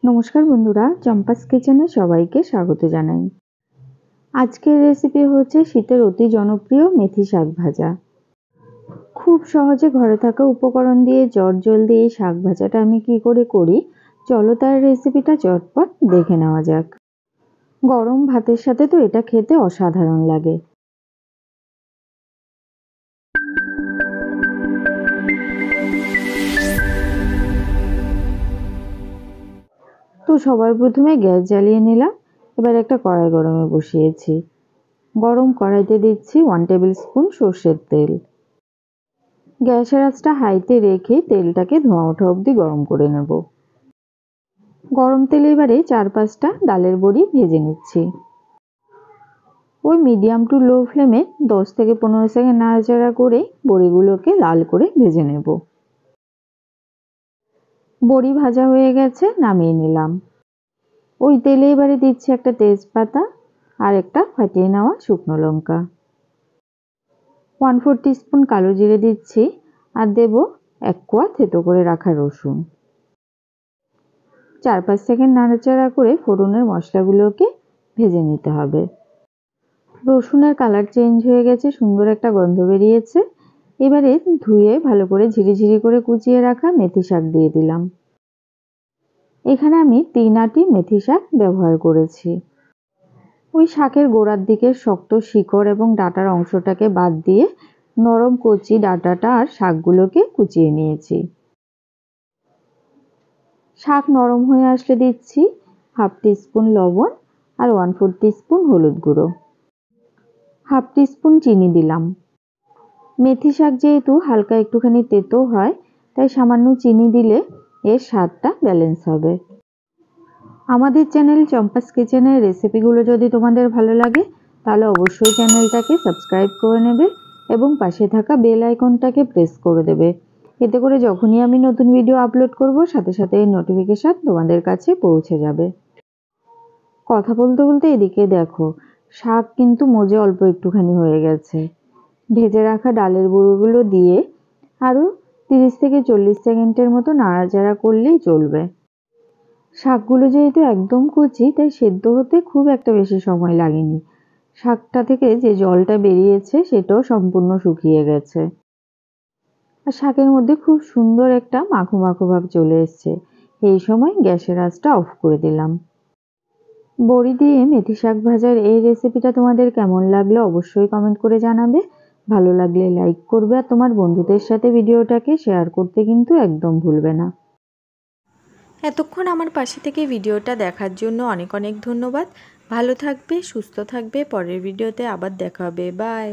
নমস্কার বন্ধুরা, চম্পাস কিচেনে সবাইকে স্বাগত জানাই। আজকের রেসিপি হচ্ছে শীতের অতি জনপ্রিয় মেথি শাক ভাজা। খুব সহজে ঘরে থাকা উপকরণ দিয়ে জলদি এই শাক ভাজাটা আমি কি করে করি, চলো তার রেসিপিটা চটপট দেখে নেওয়া যাক। গরম ভাতের সাথে তো এটা খেতে অসাধারণ লাগে। তো সবার প্রথমে গ্যাস জ্বালিয়ে নিলাম। এবার একটা কড়াই গরমে বসিয়েছি। গরম কড়াইতে দিচ্ছি 1 টেবিল স্পুন সর্ষের তেল। গ্যাসের আঁচটা হাইতে রেখে তেলটাকে ধোঁয়া ওঠা অবধি গরম করে নেব। গরম তেলে এবারে 4-5টা ডালের বড়ি ভেজে নিচ্ছি। ওই মিডিয়াম টু লো ফ্লেমে 10 থেকে 15 সেকেন্ড নাড়াচাড়া করে বড়িগুলোকে লাল করে ভেজে নেব। বড়ি ভাজা হয়ে গেছে, নামিয়ে নিলাম। ওই তেলে এবারে দিচ্ছি একটা তেজপাতা আর একটা ফাটিয়ে নেওয়া শুকনো লঙ্কা। 1/4 টিস্পুন কালো জিরে দিচ্ছি আর দেব 1 কোয়া থেতো করে রাখা রসুন। 4-5 সেকেন্ড নাড়াচাড়া করে ফোড়নের মশলাগুলোকে ভেজে নিতে হবে। রসুনের কালার চেঞ্জ হয়ে গেছে, সুন্দর একটা গন্ধ বেরিয়েছে। এবারে ধুয়ে ভালো করে ঝিরিঝিরি করে কুচিয়ে রাখা মেথি শাক দিয়ে দিলাম। এখানে আমি 3 আঁটি মেথি শাক ব্যবহার করেছি। ওই শাকের গোড়ার দিকের শক্ত শিকড় এবং ডাঁটার অংশটাকে বাদ দিয়ে নরম কচি ডাঁটাটা আর শাকগুলোকে কুচিয়ে নিয়েছি। শাক নরম হয়ে আসলে দিচ্ছি 1/2 টিস্পুন লবণ আর 1/4 টিস্পুন হলুদ গুঁড়ো। 1/2 টিস্পুন চিনি দিলাম। মেথি শাক যেহেতু হালকা একটুখানি তেতো হয়, তাই সামান্য চিনি দিলে এর স্বাদটা ব্যালেন্স হবে। আমাদের চ্যানেল চম্পাস কিচেনের রেসিপিগুলো যদি তোমাদের ভালো লাগে তাহলে অবশ্যই চ্যানেলটাকে সাবস্ক্রাইব করে নেবে এবং পাশে থাকা বেল আইকনটাকে প্রেস করে দেবে। এতে করে যখনই আমি নতুন ভিডিও আপলোড করব সাথে সাথে এই নোটিফিকেশন তোমাদের কাছে পৌঁছে যাবে। কথা বলতে বলতে এদিকে দেখো, শাক কিন্তু মজে অল্প একটুখানি হয়ে গেছে। ভেজে রাখা ডালের বড়িগুলো দিয়ে আরও 30 থেকে 40 সেকেন্ডের মতো নাড়াচাড়া করলেই চলবে। শাকগুলো যেহেতু একদম কচি, তাই সেদ্ধ হতে খুব একটা বেশি সময় লাগেনি। শাকটা থেকে যে জলটা বেরিয়েছে সেটাও সম্পূর্ণ শুকিয়ে গেছে আর শাকের মধ্যে খুব সুন্দর একটা মাখো মাখো ভাব চলে এসছে। এই সময় গ্যাসের আঁচটা অফ করে দিলাম। বড়ি দিয়ে মেথি শাক ভাজার এই রেসিপিটা তোমাদের কেমন লাগলো অবশ্যই কমেন্ট করে জানাবে। ভালো লাগলে লাইক করবে আর তোমার বন্ধুদের সাথে ভিডিওটাকে শেয়ার করতে কিন্তু একদম ভুলবে না। এতক্ষণ আমার পাশে থেকে ভিডিওটা দেখার জন্য অনেক অনেক ধন্যবাদ। ভালো থাকবে, সুস্থ থাকবে। পরের ভিডিওতে আবার দেখা হবে। বাই।